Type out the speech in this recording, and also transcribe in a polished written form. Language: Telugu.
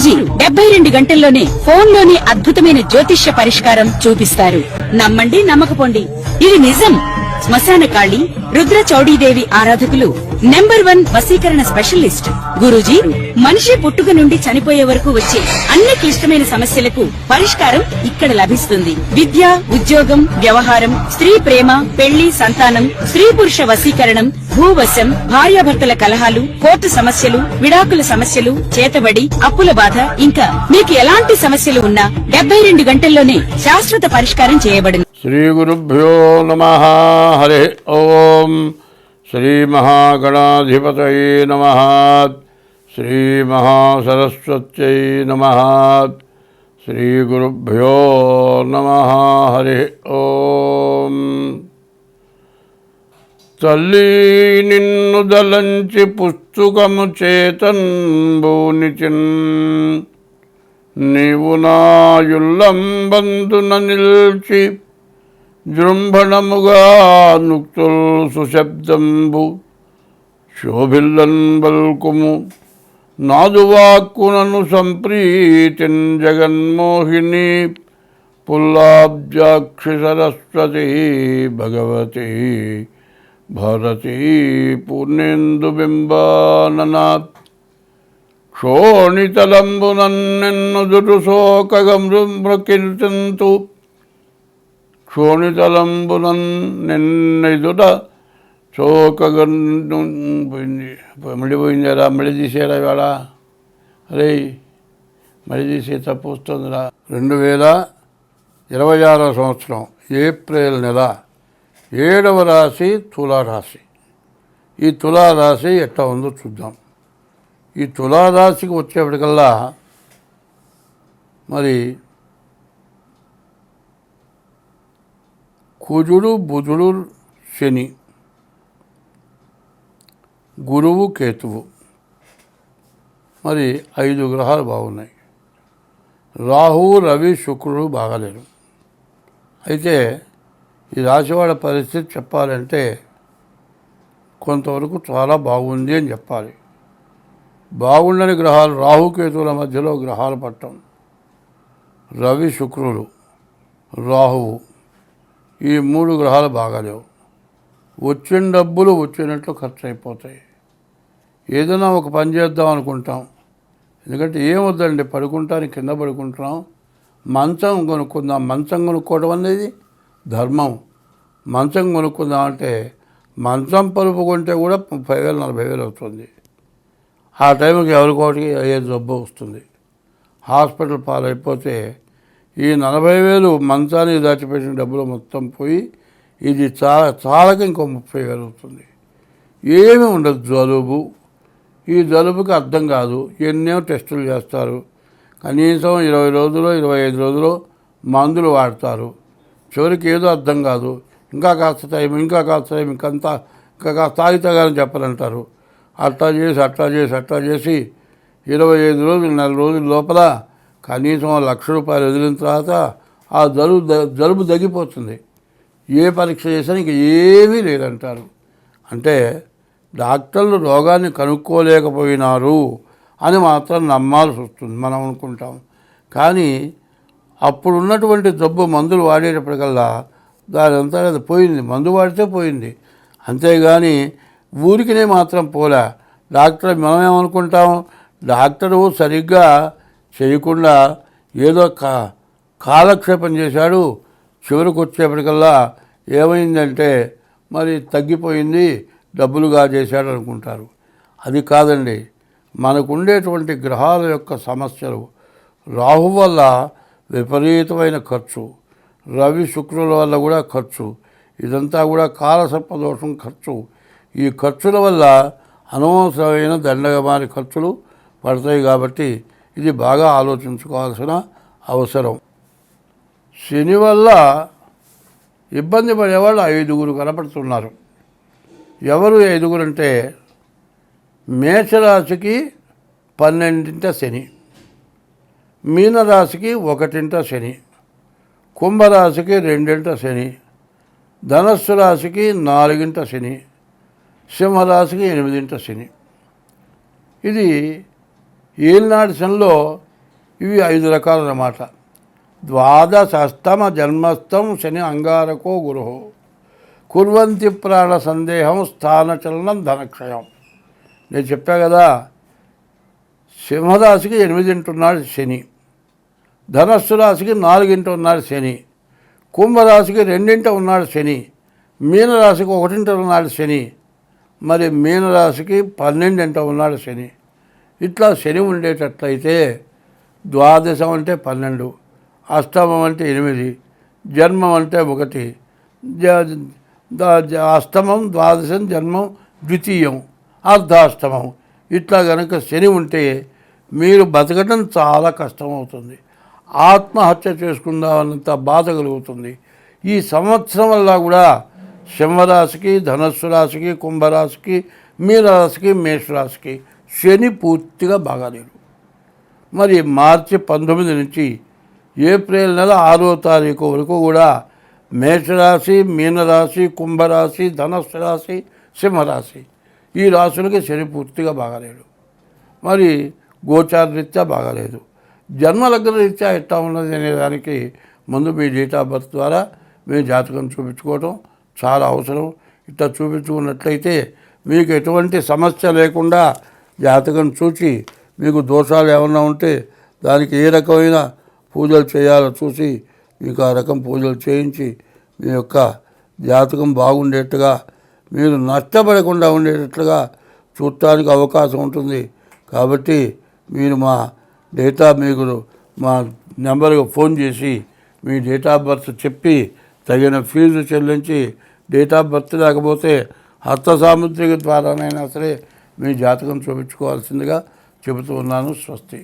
గురూజీ 72 గంటల్లోనే ఫోన్లోని అద్భుతమైన జ్యోతిష్య పరిష్కారం చూపిస్తారు. నమ్మండి, నమ్మకపోండి, ఇది నిజం. శ్మశాన కాళి రుద్ర చౌడీదేవి ఆరాధకులు నంబర్ 1 వశీకరణ స్పెషలిస్ట్. గురూజీ మనిషి పుట్టుక నుండి చనిపోయే వరకు వచ్చే అన్ని క్లిష్టమైన సమస్యలకు పరిష్కారం ఇక్కడ లభిస్తుంది. విద్య, ఉద్యోగం, వ్యవహారం, స్త్రీ ప్రేమ, పెళ్లి, సంతానం, స్త్రీ పురుష వశీకరణం, భూవశం, భార్యాభర్తల కలహాలు, కోర్టు సమస్యలు, విడాకుల సమస్యలు, చేతబడి, అప్పుల బాధ, ఇంకా మీకు ఎలాంటి సమస్యలు ఉన్నా 72 గంటల్లోనే శాశ్వత పరిష్కారం చేయబడును. శ్రీ గురుభ్యో నమః. హరి ఓం. శ్రీ మహాగణాధిపతయే నమః. శ్రీ మహాసరస్వత్యై నమః. శ్రీ గురుభ్యో నమః. హరి ఓం. తల్లి నిన్ను దలంచి పుస్తకము చేతంబూనిచిన్, నీవు నాయుల్లంబందున నిల్చి జృంభణముగా నుక్తుల్ సుశబ్దంబు శోభిల్లన్ బల్కుము నాదువాక్కునను సంప్రీతిన్ జగన్మోహిని పుల్లాబ్జాక్షి సరస్వతి భగవతి భారతీ పూర్ణేందు బింబాననాత్ క్షోణితలంబునన్నెన్నుదురు శోకగమృకీర్తింతు క్షోణితలంబునన్నెన్నెదుట పోయింది. మళ్ళీ పోయిందిరా, మళ్ళీ తీసేరా ఇవాళ. అరే మళ్ళీ తీసే తప్పు వస్తుందిరా. 2026 సంవత్సరం ఏప్రిల్ నెల 7వ రాశి తులారాశి. ఈ తులారాశి ఎట్లా ఉందో చూద్దాం. ఈ తులారాశికి వచ్చేప్పటికల్లా మరి కుజుడు, బుధుడు, శని, గురువు, కేతువు, మరి 5 గ్రహాలు బాగున్నాయి. రాహు, రవి, శుక్రుడు బాగాలేరు. అయితే ఈ రాశివాడ పరిస్థితి చెప్పాలంటే కొంతవరకు చాలా బాగుంది అని చెప్పాలి. బాగుండని గ్రహాలు రాహుకేతువుల మధ్యలో గ్రహాలు పట్టం. రవి, శుక్రుడు, రాహువు, ఈ 3 గ్రహాలు బాగాలేవు. వచ్చిన డబ్బులు వచ్చినట్లు ఖర్చు అయిపోతాయి. ఏదైనా ఒక పని చేద్దాం అనుకుంటాం, ఎందుకంటే ఏమొద్దండి, పడుకుంటానికి కింద పడుకుంటున్నాం, మంచం కొనుక్కుందాం. మంచం కొనుక్కోవడం అనేది ధర్మం. మంచం కొనుక్కుందాం అంటే మంచం పరుపు కొంటే కూడా 30,000 40,000 అవుతుంది. ఆ టైంకి ఎవరికోటికి అయ్యే జబ్బు వస్తుంది. హాస్పిటల్ పాలైపోతే ఈ 40,000 మంచానికి దాచిపెట్టిన డబ్బులు మొత్తం పోయి ఇది చాలక ఇంకో 30,000 అవుతుంది. ఏమీ ఉండదు. జలుబు, ఈ జలుబుకి అర్థం కాదు, ఎన్నో టెస్టులు చేస్తారు. కనీసం 20 రోజులు 25 రోజులు మందులు వాడతారు. చివరికి ఏదో అర్థం కాదు, ఇంకా కాస్త టైం ఇంకా కాస్త తాగితే కానీ చెప్పనంటారు. అట్లా చేసి 25 రోజులు 4 రోజుల లోపల కనీసం ₹1,00,000 వదిలిన తర్వాత ఆ జలుబు తగ్గిపోతుంది. ఏ పరీక్ష చేసినా ఇంక ఏమీ లేదంటారు. అంటే డాక్టర్లు రోగాన్ని కనుక్కోలేకపోయినారు అని మాత్రం నమ్మాల్సి వస్తుంది, మనం అనుకుంటాం. కానీ అప్పుడున్నటువంటి జబ్బు మందులు వాడేటప్పటికల్లా దానంతా అది పోయింది. మందు వాడితే పోయింది, అంతేగాని ఊరికినే మాత్రం పోలే. డాక్టర్ మనమేమనుకుంటాం, డాక్టరు సరిగ్గా చేయకుండా ఏదో కాలక్షేపం చేశాడు, చివరికి వచ్చేప్పటికల్లా ఏమైందంటే మరి తగ్గిపోయింది, డబ్బులుగా చేశాడు అనుకుంటారు. అది కాదండి. మనకు ఉండేటువంటి గ్రహాల యొక్క సమస్యలు, రాహు వల్ల విపరీతమైన ఖర్చు, రవి శుక్రుల వల్ల కూడా ఖర్చు, ఇదంతా కూడా కాలసర్పదోషం ఖర్చు. ఈ ఖర్చుల వల్ల అనవసరమైన దండగమాని ఖర్చులు పడతాయి. కాబట్టి ఇది బాగా ఆలోచించుకోవాల్సిన అవసరం. శని వల్ల ఇబ్బంది పడేవాళ్ళు 5 కనపడుతున్నారు. ఎవరు 5 అంటే మేషరాశికి 12ంట శని, మీనరాశికి 1ంట శని, కుంభరాశికి 2ంట శని, ధనస్సు రాశికి 4ంట శని, సింహరాశికి 8ంట శని. ఇది ఏలినాటి శనిలో ఇవి 5 రకాలు అన్నమాట. ద్వాదశస్తమ జన్మస్థం శని అంగారకో గురు కుర్వంతి ప్రాణ సందేహం స్థానచలనం ధనక్షయం. నేను చెప్పా కదా, సింహరాశికి 8 ఉన్నాడు శని, ధనస్సు రాశికి 4 ఉన్నాడు శని, కుంభరాశికి 2 ఉన్నాడు శని, మీనరాశికి 1 ఉన్నాడు శని, మరి మీనరాశికి 12 ఉన్నాడు శని. ఇట్లా శని ఉండేటట్లయితే ద్వాదశం అంటే 12, అష్టమం అంటే 8, జన్మం అంటే 1, అష్టమం ద్వాదశం జన్మం ద్వితీయం అర్ధాష్టమం. ఇట్లా కనుక శని ఉంటే మీరు బతకడం చాలా కష్టమవుతుంది, ఆత్మహత్య చేసుకుందామన్నంత బాధ కలుగుతుంది. ఈ సంవత్సరం వల్ల కూడా సింహరాశికి, ధనస్సు రాశికి, కుంభరాశికి, మీనరాశికి, మేషరాశికి శని పూర్తిగా బాగాలేడు. మరి మార్చి 19 నుంచి ఏప్రిల్ నెల 6వ తారీఖు వరకు కూడా మేషరాశి, మీనరాశి, కుంభరాశి, ధనస్సు రాశి, సింహరాశి ఈ రాశులకి శని పూర్తిగా బాగాలేడు. మరి గోచార రీత్యా బాగాలేదు. జన్మలగ్న రీత్యా ఎట్లా ఉన్నది అనే దానికి ముందు మీ డేట్ ఆఫ్ బర్త్ ద్వారా మీ జాతకం చూపించుకోవటం చాలా అవసరం. ఇట్లా చూపించుకున్నట్లయితే మీకు ఎటువంటి సమస్య లేకుండా జాతకం చూసి మీకు దోషాలు ఏమన్నా ఉంటే దానికి ఏ రకమైన పూజలు చేయాలో చూసి మీకు ఆ రకం పూజలు చేయించి మీ యొక్క జాతకం బాగుండేట్టుగా, మీరు నష్టపడకుండా ఉండేటట్లుగా చూడటానికి అవకాశం ఉంటుంది. కాబట్టి మీరు మా మీకు మా నెంబర్కి ఫోన్ చేసి మీ డేట్ ఆఫ్ బర్త్ చెప్పి తగిన ఫీజు చెల్లించి, డేట్ ఆఫ్ బర్త్ లేకపోతే హస్త సాముద్రిక ద్వారానైనా సరే మీ జాతకం చూపించుకోవాల్సిందిగా చెబుతూ ఉన్నాను. స్వస్తి.